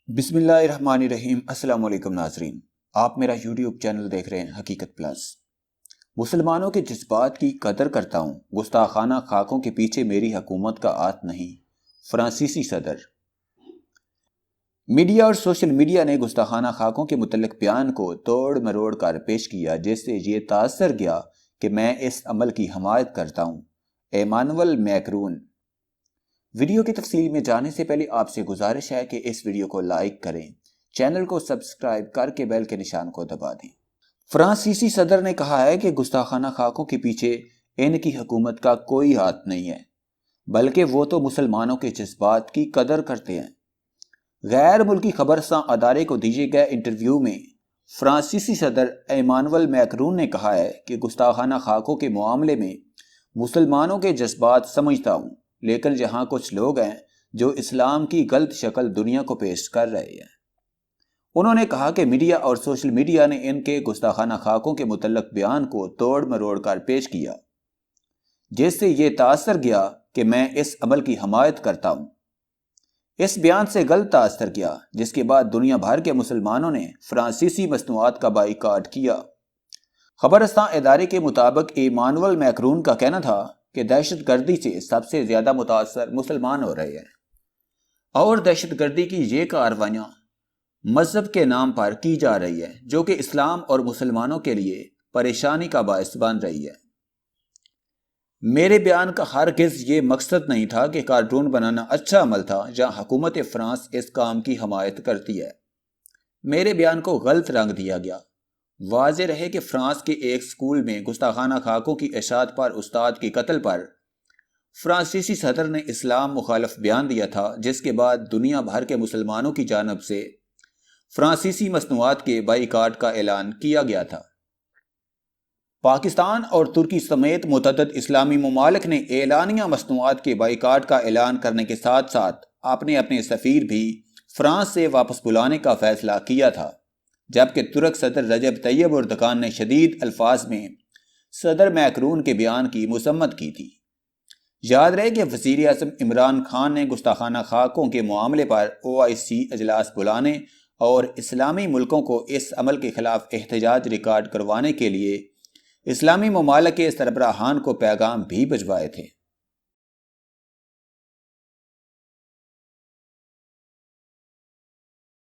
بسم اللہ الرحمن الرحیم۔ السلام علیکم ناظرین، آپ میرا یوٹیوب چینل دیکھ رہے ہیں حقیقت پلس۔ مسلمانوں کے جذبات کی قدر کرتا ہوں، گستاخانہ خاکوں کے پیچھے میری حکومت کا ہاتھ نہیں۔ فرانسیسی صدر۔ میڈیا اور سوشل میڈیا نے گستاخانہ خاکوں کے متعلق بیان کو توڑ مروڑ کر پیش کیا، جس سے یہ تاثر گیا کہ میں اس عمل کی حمایت کرتا ہوں۔ Emmanuel Macron. ویڈیو کی تفصیل میں جانے سے پہلے آپ سے گزارش ہے کہ اس ویڈیو کو لائک کریں، چینل کو سبسکرائب کر کے بیل کے نشان کو دبا دیں۔ فرانسیسی صدر نے کہا ہے کہ گستاخانہ خاکوں کے پیچھے ان کی حکومت کا کوئی ہاتھ نہیں ہے، بلکہ وہ تو مسلمانوں کے جذبات کی قدر کرتے ہیں۔ غیر ملکی خبرساں ادارے کو دیے گئے انٹرویو میں فرانسیسی صدر ایمانوئل میکرون نے کہا ہے کہ گستاخانہ خاکوں کے معاملے میں مسلمانوں کے جذبات سمجھتا ہوں، لیکن جہاں کچھ لوگ ہیں جو اسلام کی غلط شکل دنیا کو پیش کر رہے ہیں۔ انہوں نے کہا کہ میڈیا اور سوشل میڈیا نے ان کے گستاخانہ خاکوں کے متعلق بیان کو توڑ مروڑ کر پیش کیا، جس سے یہ تاثر گیا کہ میں اس عمل کی حمایت کرتا ہوں۔ اس بیان سے غلط تاثر گیا، جس کے بعد دنیا بھر کے مسلمانوں نے فرانسیسی مصنوعات کا بائیکاٹ کیا۔ خبرساں ادارے کے مطابق ایمانوئل میکرون کا کہنا تھا کہ دہشت گردی سے سب سے زیادہ متاثر مسلمان ہو رہے ہیں، اور دہشت گردی کی یہ کارروائیاں مذہب کے نام پر کی جا رہی ہے، جو کہ اسلام اور مسلمانوں کے لیے پریشانی کا باعث بن رہی ہے۔ میرے بیان کا ہرگز یہ مقصد نہیں تھا کہ کارٹون بنانا اچھا عمل تھا، جہاں حکومت فرانس اس کام کی حمایت کرتی ہے۔ میرے بیان کو غلط رنگ دیا گیا۔ واضح رہے کہ فرانس کے ایک سکول میں گستاخانہ خاکوں کی اشاعت پر استاد کے قتل پر فرانسیسی صدر نے اسلام مخالف بیان دیا تھا، جس کے بعد دنیا بھر کے مسلمانوں کی جانب سے فرانسیسی مصنوعات کے بائیکاٹ کا اعلان کیا گیا تھا۔ پاکستان اور ترکی سمیت متعدد اسلامی ممالک نے اعلانیہ مصنوعات کے بائیکاٹ کا اعلان کرنے کے ساتھ ساتھ اپنے سفیر بھی فرانس سے واپس بلانے کا فیصلہ کیا تھا، جبکہ ترک صدر رجب طیب اردگان نے شدید الفاظ میں صدر میکرون کے بیان کی مذمت کی تھی۔ یاد رہے کہ وزیر اعظم عمران خان نے گستاخانہ خاکوں کے معاملے پر OIC اجلاس بلانے اور اسلامی ملکوں کو اس عمل کے خلاف احتجاج ریکارڈ کروانے کے لیے اسلامی ممالک کے سربراہان کو پیغام بھی بھجوائے تھے۔